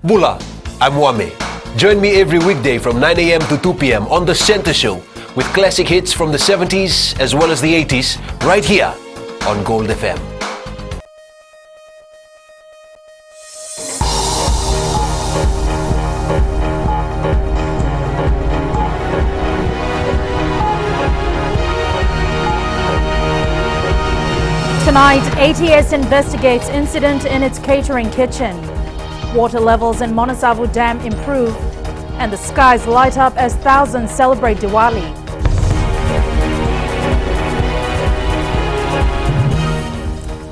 Bula, I'm Wame. Join me every weekday from 9 a.m. to 2 p.m. on The Center Show with classic hits from the 70s as well as the 80s right here on Gold FM. Tonight, ATS investigates incident in its catering kitchen. Water levels in Monasavu Dam improve and the skies light up as thousands celebrate Diwali.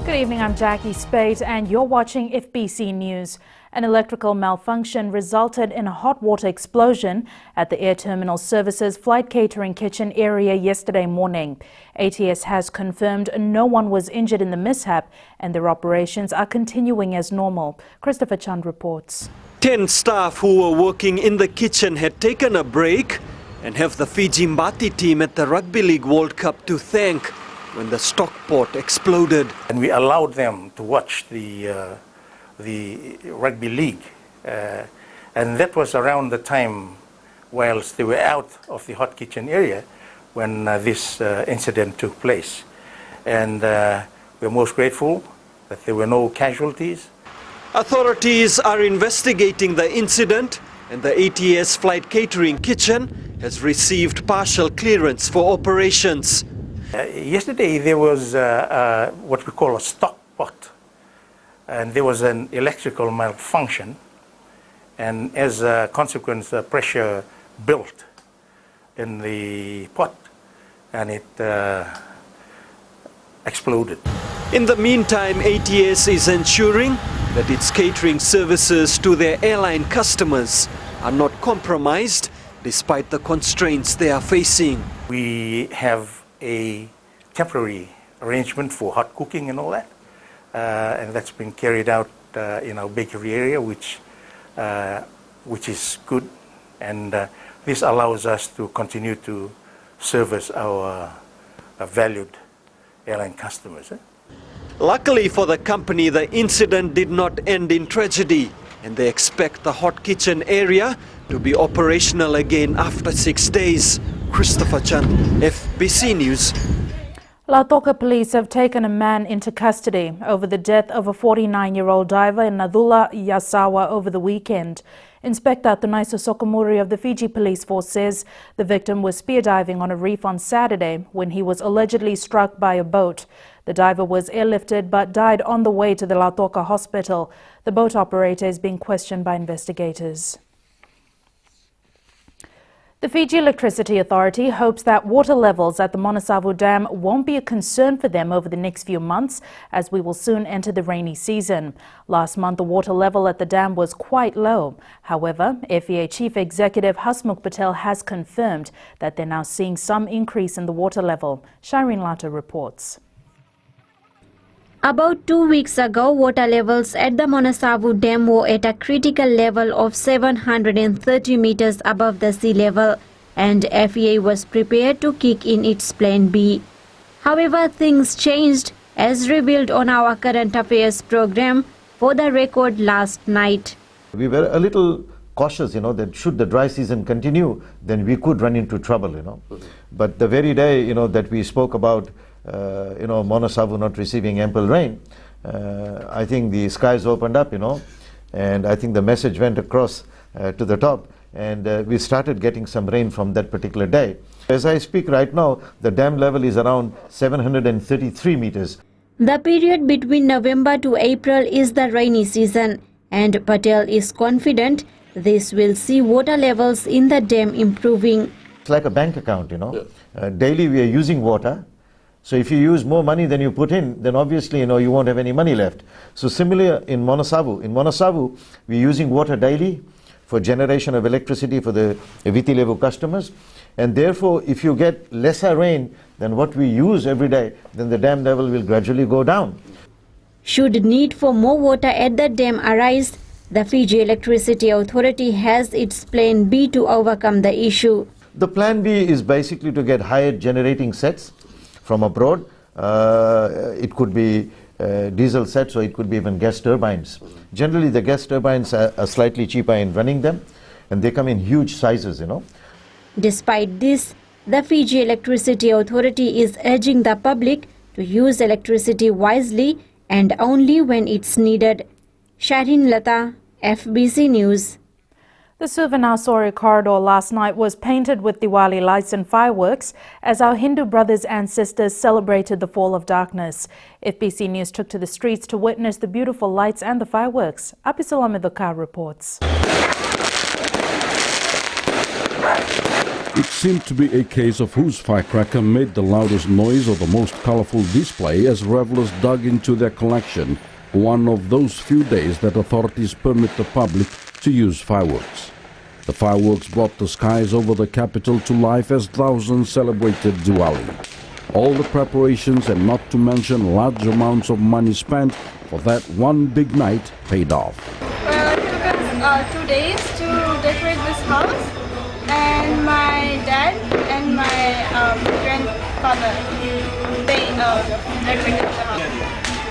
Good evening, I'm Jackie Spade and you're watching FBC News. An electrical malfunction resulted in a hot water explosion at the Air Terminal Services flight catering kitchen area yesterday morning. ATS has confirmed no one was injured in the mishap and their operations are continuing as normal. Christopher Chand reports. 10 staff who were working in the kitchen had taken a break and have the Fiji Mbati team at the Rugby League World Cup to thank when the stockpot exploded. And we allowed them to watch the rugby league, and that was around the time whilst they were out of the hot kitchen area when this incident took place. And we're most grateful that there were no casualties. Authorities are investigating the incident and the ATS flight catering kitchen has received partial clearance for operations. Yesterday there was what we call a stock pot, and there was an electrical malfunction, and as a consequence pressure built in the pot and it exploded. In the meantime, ATS is ensuring that its catering services to their airline customers are not compromised despite the constraints they are facing. We have a temporary arrangement for hot cooking and all that, and that's been carried out in our bakery area, which is good, and this allows us to continue to service our valued airline customers. Luckily for the company, the incident did not end in tragedy, and they expect the hot kitchen area to be operational again after 6 days. Christopher Chan, FBC News. Lautoka police have taken a man into custody over the death of a 49-year-old diver in Nadula Yasawa over the weekend. Inspector Tunaiso Sokomuri of the Fiji Police Force says the victim was spear diving on a reef on Saturday when he was allegedly struck by a boat. The diver was airlifted but died on the way to the Lautoka hospital. The boat operator is being questioned by investigators. The Fiji Electricity Authority hopes that water levels at the Monasavu Dam won't be a concern for them over the next few months, as we will soon enter the rainy season. Last month, the water level at the dam was quite low. However, FEA Chief Executive Hasmukh Patel has confirmed that they're now seeing some increase in the water level. Shireen Lato reports. About 2 weeks ago, water levels at the Monasavu Dam were at a critical level of 730 meters above the sea level, and FEA was prepared to kick in its Plan B. However, things changed, as revealed on our current affairs program, for the record last night. We were a little cautious, that should the dry season continue, then we could run into trouble, But the very day, that we spoke about Monasavu not receiving ample rain, I think the skies opened up, and I think the message went across to the top, and we started getting some rain from that particular day. As I speak right now, the dam level is around 733 meters. The period between November to April is the rainy season, and Patel is confident this will see water levels in the dam improving. It's like a bank account, daily we are using water. So if you use more money than you put in, then obviously, you won't have any money left. So similar in Monasavu. In Monasavu, we're using water daily for generation of electricity for the Vitilevu customers. And therefore, if you get lesser rain than what we use every day, then the dam level will gradually go down. Should need for more water at the dam arise, the Fiji Electricity Authority has its Plan B to overcome the issue. The Plan B is basically to get hired generating sets from abroad. It could be diesel set, so it could be even gas turbines. Generally, the gas turbines are slightly cheaper in running them, and they come in huge sizes, you know. Despite this, the Fiji Electricity Authority is urging the public to use electricity wisely and only when it's needed. Shahin Lata, FBC News. The Suvarnasori corridor last night was painted with Diwali lights and fireworks as our Hindu brothers and sisters celebrated the fall of darkness. FBC News took to the streets to witness the beautiful lights and the fireworks. Apisalame Dokar reports. It seemed to be a case of whose firecracker made the loudest noise or the most colorful display as revelers dug into their collection, one of those few days that authorities permit the public to use fireworks. The fireworks brought the skies over the capital to life as thousands celebrated Diwali. All the preparations and not to mention large amounts of money spent for that one big night paid off. Well, it took us 2 days to decorate this house, and my dad and my grandfather, they decorated the house.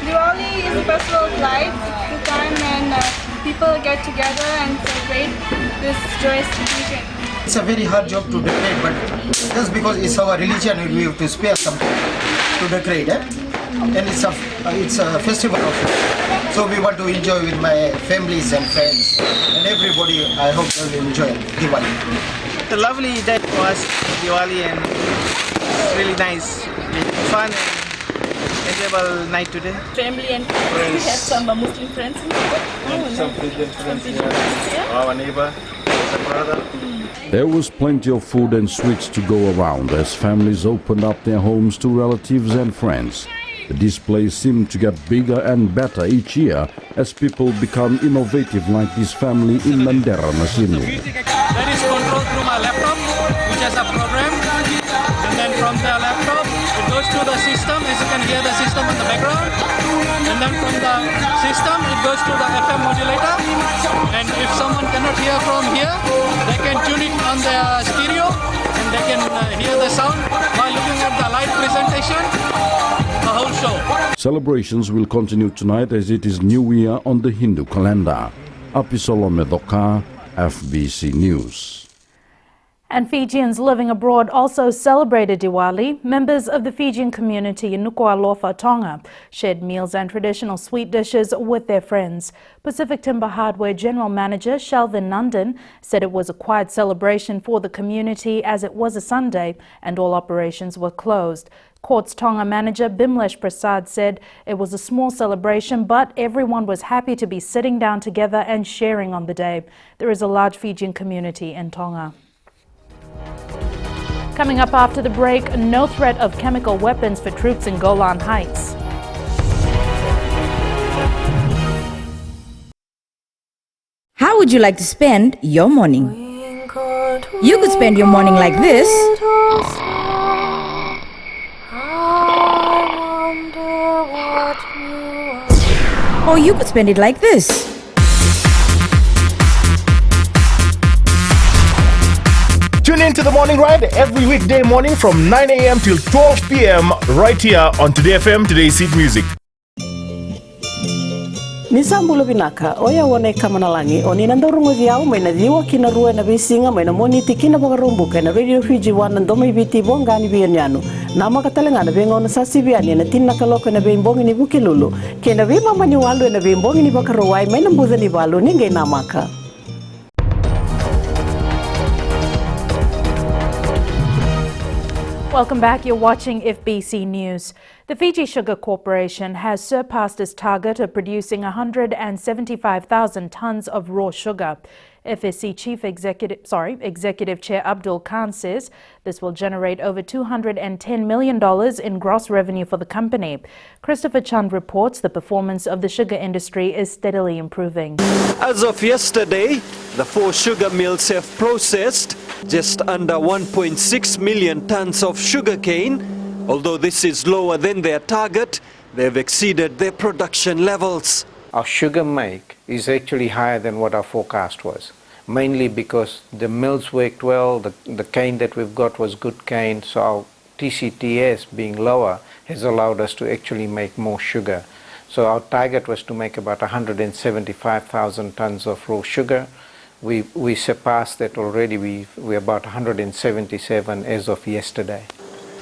Diwali is a festival of lights. It's the time when people get together and celebrate this joyous occasion. It's a very hard job to decorate, but just because it's our religion, we have to spare something to decorate. And it's a festival of life. So we want to enjoy with my families and friends and everybody. I hope they will enjoy Diwali. The lovely day for us, Diwali, and it's really nice, really fun and enjoyable night today. Family and friends. We have some Muslim friends. Some Christian friends here, our neighbor, our brother. There was plenty of food and sweets to go around as families opened up their homes to relatives and friends. The displays seem to get bigger and better each year as people become innovative like this family in Mandera Nasinu. That is controlled through my laptop, which has a program, and then from the laptop it goes to the system, as you can hear the system in the background, and then from the system it goes to the FM modulator, and if someone cannot hear from here, they can tune it on their stereo and they can hear the sound while looking at the live presentation, the whole show. Celebrations will continue tonight as it is New Year on the Hindu calendar. Apisalame Dokar, FBC News. And Fijians living abroad also celebrated Diwali. Members of the Fijian community in Nuku'alofa, Tonga, shared meals and traditional sweet dishes with their friends. Pacific Timber Hardware General Manager Shelvin Nandan said it was a quiet celebration for the community as it was a Sunday and all operations were closed. Courts Tonga manager Bimlesh Prasad said it was a small celebration, but everyone was happy to be sitting down together and sharing on the day. There is a large Fijian community in Tonga. Coming up after the break, no threat of chemical weapons for troops in Golan Heights. How would you like to spend your morning? You could spend your morning like this. Or you could spend it like this. Tune in to the Morning Ride every weekday morning from 9 a.m. till 12 p.m. right here on Today FM, Today's Hit Music. Nisambulo binaka oya wone kamanalangi oni nandorungo viao mena diwa kina rua na bisinga mena moniti kina bagarumbu kana Radio Fiji wan ndoma ibiti bongani bianyano nama katalenga na bengo na sasibiani na tinna kaloka na bembongi ni bukilulu kena bima mani walu na bembongi ni bakarowai mena mbuza ni balu ninge namaka. Welcome back. You're watching FBC News. The Fiji Sugar Corporation has surpassed its target of producing 175,000 tons of raw sugar. FSC Executive Chair Abdul Khan says this will generate over $210 million in gross revenue for the company. Christopher Chand reports the performance of the sugar industry is steadily improving. As of yesterday, the 4 sugar mills have processed just under 1.6 million tons of sugarcane. Although this is lower than their target, they've exceeded their production levels. Our sugar make is actually higher than what our forecast was, mainly because the mills worked well, the cane that we've got was good cane, so our TCTS being lower has allowed us to actually make more sugar. So our target was to make about 175,000 tons of raw sugar. We surpassed that already. We're about 177 as of yesterday.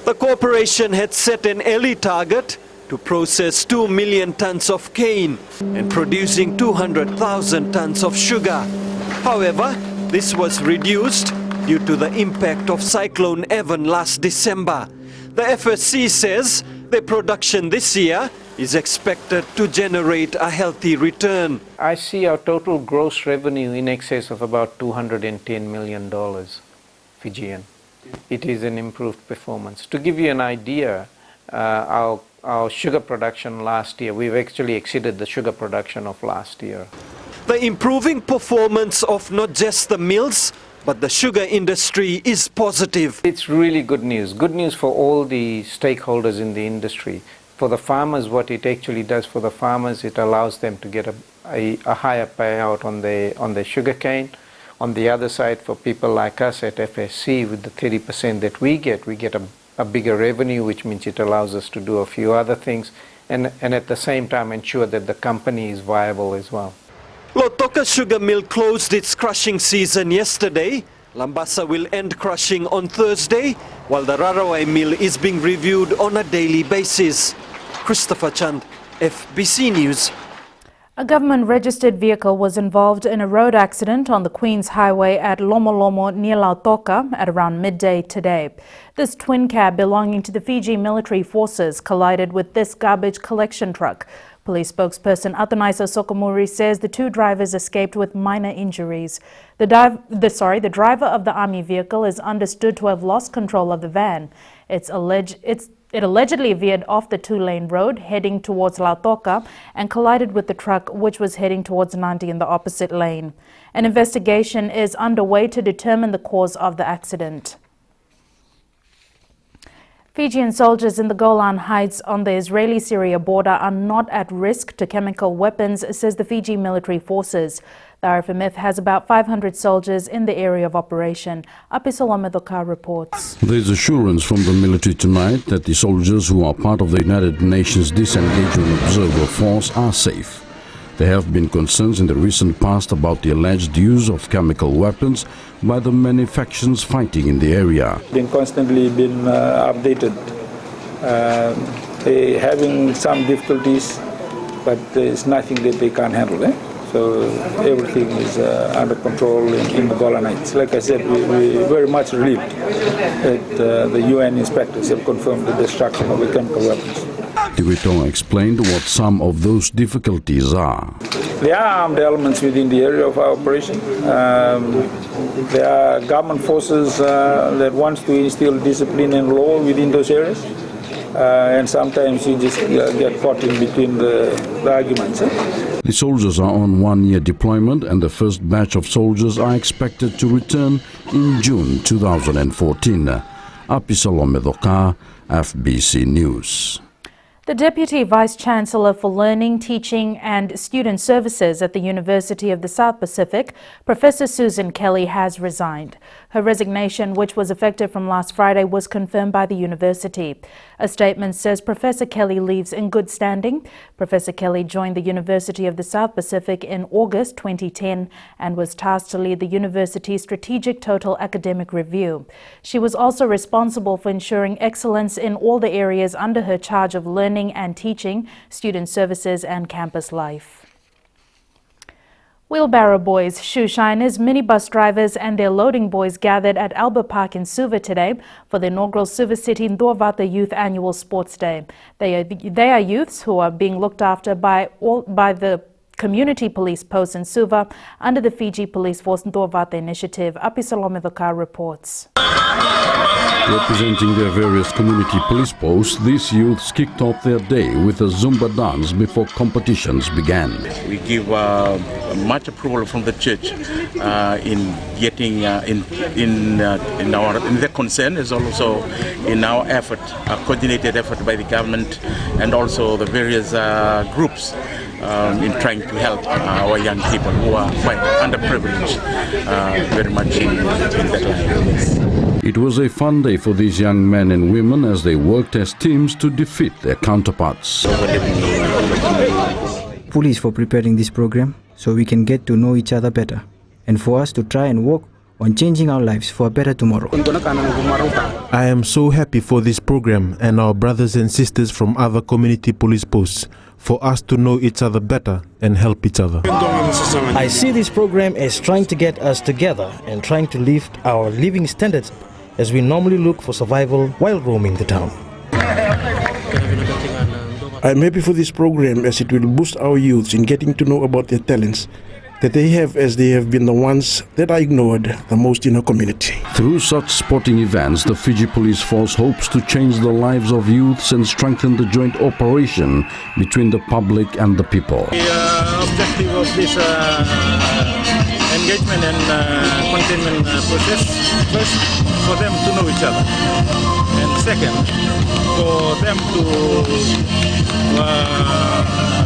The corporation had set an early target to process 2 million tons of cane and producing 200,000 tons of sugar. However, this was reduced due to the impact of Cyclone Evan last December. The FSC says their production this year is expected to generate a healthy return. I see our total gross revenue in excess of about $210 million Fijian. It is an improved performance. To give you an idea, our sugar production last year, we've actually exceeded the sugar production of last year. The improving performance of not just the mills, but the sugar industry is positive. It's really good news. Good news for all the stakeholders in the industry. For the farmers, what it actually does for the farmers, it allows them to get a higher payout on their sugar cane. On the other side, for people like us at FSC, with the 30% that we get a bigger revenue, which means it allows us to do a few other things, and at the same time ensure that the company is viable as well. Lautoka Sugar Mill closed its crushing season yesterday. Lambasa will end crushing on Thursday, while the Rarawai mill is being reviewed on a daily basis. Christopher Chand, FBC News. A government-registered vehicle was involved in a road accident on the Queen's Highway at Lomolomo near Lautoka at around midday today. This twin cab belonging to the Fiji military forces collided with this garbage collection truck. Police spokesperson Athanaisa Sokomuri says the two drivers escaped with minor injuries. The driver of the army vehicle is understood to have lost control of the van. It allegedly veered off the two-lane road heading towards Lautoka and collided with the truck, which was heading towards Nandi in the opposite lane. An investigation is underway to determine the cause of the accident. Fijian soldiers in the Golan Heights on the Israeli-Syria border are not at risk to chemical weapons, says the Fiji military forces. The RFMF has about 500 soldiers in the area of operation. Apisolome Doka reports. There is assurance from the military tonight that the soldiers who are part of the United Nations Disengagement Observer Force are safe. There have been concerns in the recent past about the alleged use of chemical weapons by the many factions fighting in the area. Constantly been updated. They're having some difficulties, but there's nothing that they can't handle. So everything is under control in the Golan Heights. Like I said, we're very much relieved that the UN inspectors have confirmed the destruction of the chemical weapons. Tiwitong explained what some of those difficulties are. There are armed elements within the area of our operation. There are government forces that wants to instill discipline and law within those areas. And sometimes you just get caught in between the arguments. The soldiers are on one-year deployment, and the first batch of soldiers are expected to return in June 2014. Apisolome Doka, FBC News. The Deputy Vice-Chancellor for Learning, Teaching and Student Services at the University of the South Pacific, Professor Susan Kelly, has resigned. Her resignation, which was effective from last Friday, was confirmed by the university. A statement says Professor Kelly leaves in good standing. Professor Kelly joined the University of the South Pacific in August 2010 and was tasked to lead the university's strategic total academic review. She was also responsible for ensuring excellence in all the areas under her charge of learning and teaching, student services and campus life. Wheelbarrow boys, shoe shiners, minibus drivers and their loading boys gathered at Albert Park in Suva today for the inaugural Suva City Ndorvata Youth Annual Sports Day. They are youths who are being looked after by the community police posts in Suva under the Fiji Police Force Ndorvata initiative. Apisolome Doka reports. Representing their various community police posts, these youths kicked off their day with a Zumba dance before competitions began. We give much approval from the church in getting in their concern, as also in our effort, a coordinated effort by the government and also the various groups in trying to help our young people who are quite underprivileged, very much in that line. Yes. It was a fun day for these young men and women as they worked as teams to defeat their counterparts. So when Police for preparing this program so we can get to know each other better and for us to try and work on changing our lives for a better tomorrow. I am so happy for this program and our brothers and sisters from other community police posts for us to know each other better and help each other. I see this program as trying to get us together and trying to lift our living standards as we normally look for survival while roaming the town. I'm happy for this program as it will boost our youths in getting to know about their talents that they have, as they have been the ones that are ignored the most in our community. Through such sporting events, the Fiji Police Force hopes to change the lives of youths and strengthen the joint operation between the public and the people. The objective of this engagement and containment process, first, for them to know each other, and second, for them to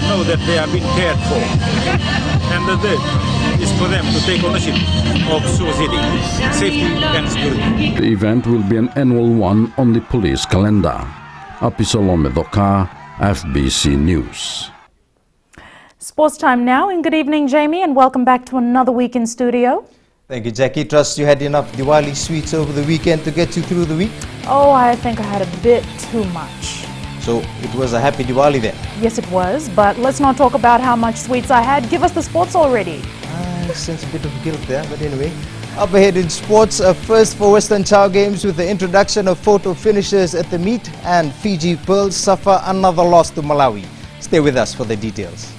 know that they are being cared for, and the third is for them to take ownership of society, safety and security. The event will be an annual one on the police calendar. Apisolome Doka, FBC News. Sports time now, and good evening, Jamie, and welcome back to another week in studio. Thank you, Jackie. Trust you had enough Diwali sweets over the weekend to get you through the week? Oh, I think I had a bit too much. So it was a happy Diwali then? Yes, it was, but let's not talk about how much sweets I had. Give us the sports already. I sense a bit of guilt there, but anyway. Up ahead in sports, a first for Western Chow Games with the introduction of photo finishers at the meet, and Fiji Pearls suffer another loss to Malawi. Stay with us for the details.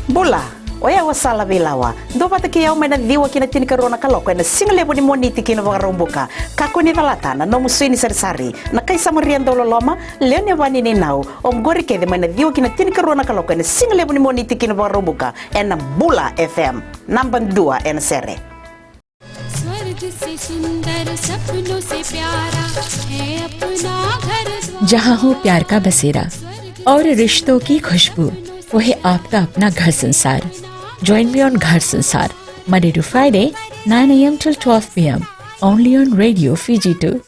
Bola, oya wasala bilawa. Do pata kia o mena diwa kina tini karona kaloko na single level ni moniti kina vagarumbuka. Kako ni valatana no musini sari na kaisa moriando loloma leone vani ni nau om gori ke de mena diwa kina tini karona kaloko na single level ni moniti kina vagarumbuka and Bula FM number 2 en sere. जहाँ हो प्यार का बसेरा और रिश्तों की खुशबू, वो है आपका अपना घर संसार. Join me on Ghar Sansar, Monday to Friday, 9 a.m. till 12 p.m. only on Radio Fiji 2.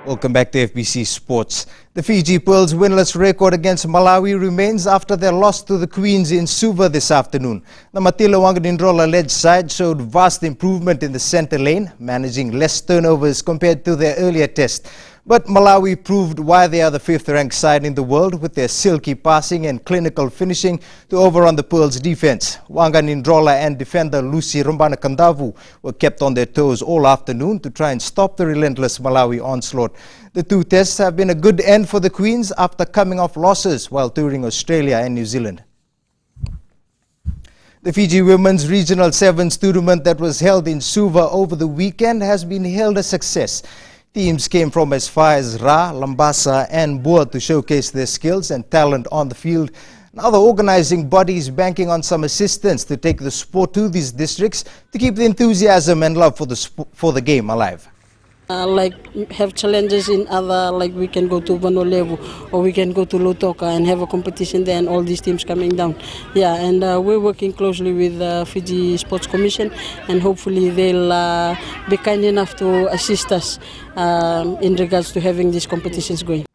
Welcome back to FBC Sports. The Fiji Pearls' winless record against Malawi remains after their loss to the Queens in Suva this afternoon. The Matila Wanganindrola-led side showed vast improvement in the centre lane, managing less turnovers compared to their earlier test. But Malawi proved why they are the 5th-ranked side in the world with their silky passing and clinical finishing to overrun the Pearls' defense. Wanganindrola and defender Lucy Rumbana Kandavu were kept on their toes all afternoon to try and stop the relentless Malawi onslaught. The two tests have been a good end for the Queens after coming off losses while touring Australia and New Zealand. The Fiji Women's Regional Sevens tournament that was held in Suva over the weekend has been hailed a success. Teams came from as far as Ra, Lambasa and Boa to showcase their skills and talent on the field. Now the organizing body is banking on some assistance to take the sport to these districts to keep the enthusiasm and love for the game alive. Like have challenges in other, like we can go to Vanolevu or we can go to Lotoka and have a competition there and all these teams coming down. Yeah, and we're working closely with Fiji Sports Commission and hopefully they'll be kind enough to assist us in regards to having these competitions going.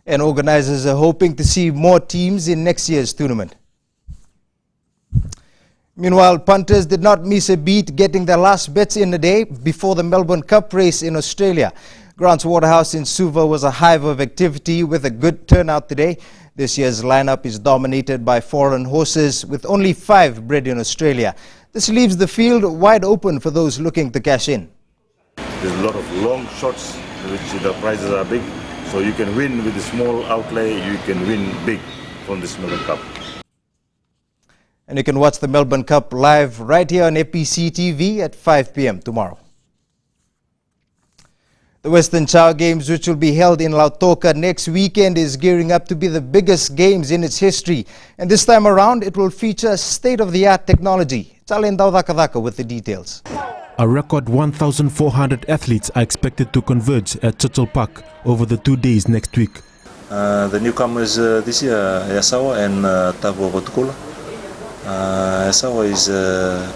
And organizers are hoping to see more teams in next year's tournament. Meanwhile, punters did not miss a beat getting their last bets in the day before the Melbourne Cup race in Australia. Grant's Waterhouse in Suva was a hive of activity with a good turnout today. This year's lineup is dominated by foreign horses with only 5 bred in Australia. This leaves the field wide open for those looking to cash in. There's a lot of long shots which the prizes are big. So you can win with a small outlay, you can win big from this Melbourne Cup. And you can watch the Melbourne Cup live right here on FBCTV at 5 p.m. tomorrow. The Western Chow Games, which will be held in Lautoka next weekend, is gearing up to be the biggest games in its history. And this time around, it will feature state-of-the-art technology. Chalen Daudakadaka with the details. A record 1,400 athletes are expected to converge at Churchill Park over the 2 days next week. The newcomers this year, Yasawa and Tavo Votukula. Yasawa is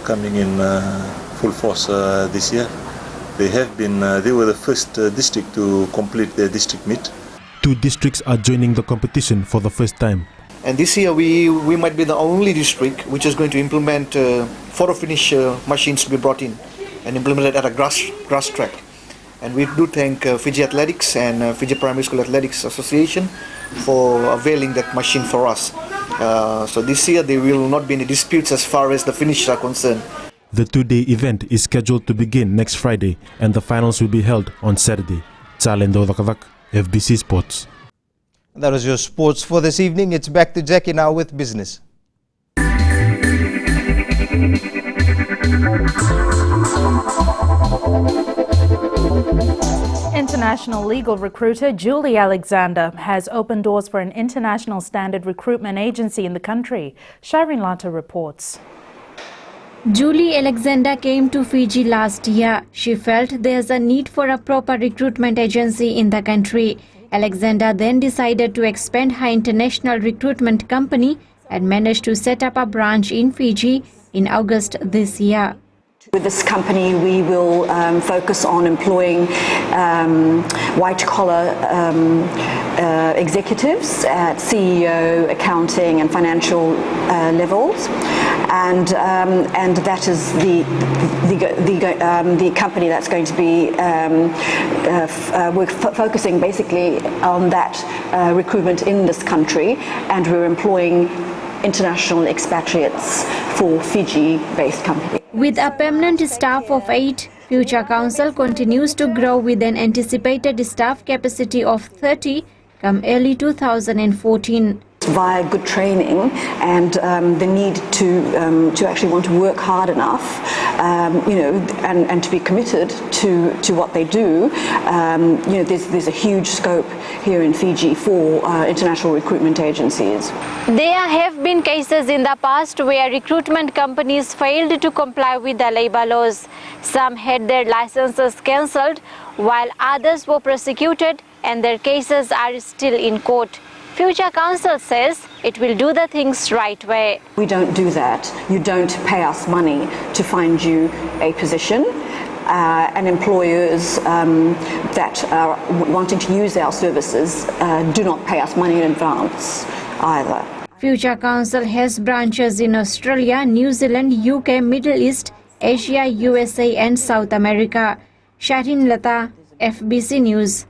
coming in full force this year. They were the first district to complete their district meet. 2 districts are joining the competition for the first time. And this year we might be the only district which is going to implement photo finish machines to be brought in and implemented at a grass track. And we do thank Fiji Athletics and Fiji Primary School Athletics Association for availing that machine for us. So this year there will not be any disputes as far as the finishes are concerned. The 2-day event is scheduled to begin next Friday and the finals will be held on Saturday. Chalendo Vakavak, FBC Sports. That was your sports for this evening. It's back to Jackie now with business. International legal recruiter Julie Alexander has opened doors for an international standard recruitment agency in the country. Shireen Lata reports. Julie Alexander came to Fiji last year. She felt there's a need for a proper recruitment agency in the country. Alexander then decided to expand her international recruitment company and managed to set up a branch in Fiji in August this year. With this company, we will focus on employing white-collar executives at CEO, accounting, and financial levels, and that is the company that's going to be we're focusing basically on that recruitment in this country, and we're employing international expatriates for Fiji-based companies. With a permanent staff of 8, Future Council continues to grow with an anticipated staff capacity of 30 come early 2014. Via good training and the need to actually want to work hard enough, and to be committed to what they do. There's a huge scope here in Fiji for international recruitment agencies. There have been cases in the past where recruitment companies failed to comply with the labour laws. Some had their licenses cancelled, while others were prosecuted and their cases are still in court. Future Council says it will do the things right way. We don't do that. You don't pay us money to find you a position. And employers that are wanting to use our services do not pay us money in advance either. Future Council has branches in Australia, New Zealand, UK, Middle East, Asia, USA and South America. Shireen Lata, FBC News.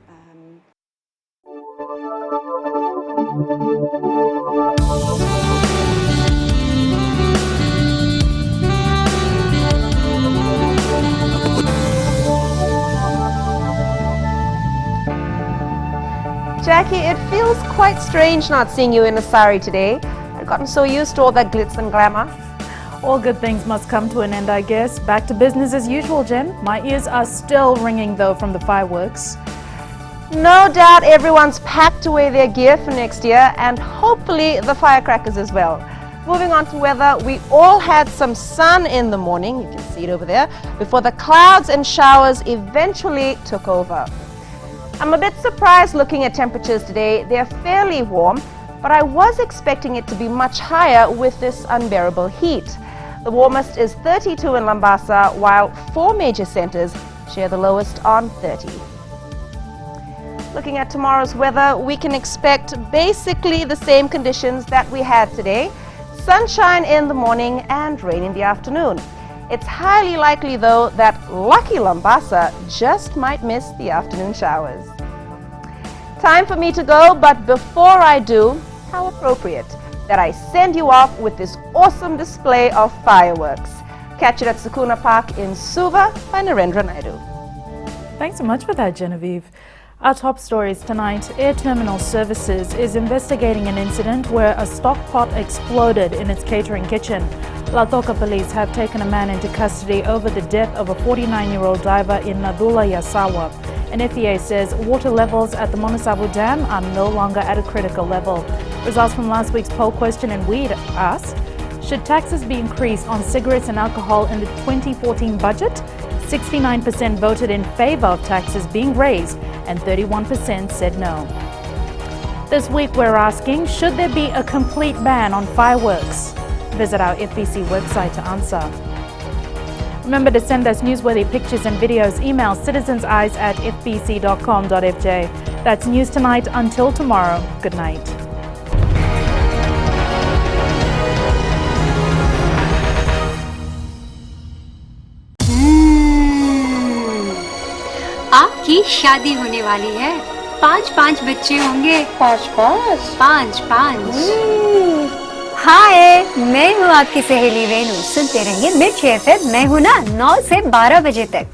Jackie, it feels quite strange not seeing you in a sari today. I've gotten so used to all that glitz and glamour. All good things must come to an end, I guess. Back to business as usual, Jen. My ears are still ringing, though, from the fireworks. No doubt everyone's packed away their gear for next year, and hopefully the firecrackers as well. Moving on to weather, we all had some sun in the morning, you can see it over there, before the clouds and showers eventually took over. I'm a bit surprised looking at temperatures today. They're fairly warm, but I was expecting it to be much higher with this unbearable heat. The warmest is 32 in Lambasa, while 4 major centres share the lowest on 30. Looking at tomorrow's weather, we can expect basically the same conditions that we had today. Sunshine in the morning and rain in the afternoon. It's highly likely, though, that lucky Lambasa just might miss the afternoon showers. Time for me to go, but before I do, how appropriate that I send you off with this awesome display of fireworks. Catch it at Sakuna Park in Suva by Narendra Naidu. Thanks so much for that, Genevieve. Our top stories tonight. Air Terminal Services is investigating an incident where a stock pot exploded in its catering kitchen. Lautoka police have taken a man into custody over the death of a 49-year-old diver in Nadula Yasawa. An FEA says water levels at the Monosavu Dam are no longer at a critical level. Results from last week's poll question, and we asked, should taxes be increased on cigarettes and alcohol in the 2014 budget? 69% voted in favour of taxes being raised and 31% said no. This week we're asking, should there be a complete ban on fireworks? Visit our FBC website to answer. Remember to send us newsworthy pictures and videos. Email citizenseyes@fbc.com.fj. That's News Tonight. Until tomorrow, good night. आपकी शादी होने वाली है, 5 बच्चे होंगे। 5 हाय, मैं हूँ आपकी सहेली रेनू। सुनते रहिए मिर्च एफएम। मैं हूँ ना 9 से 12 बजे तक।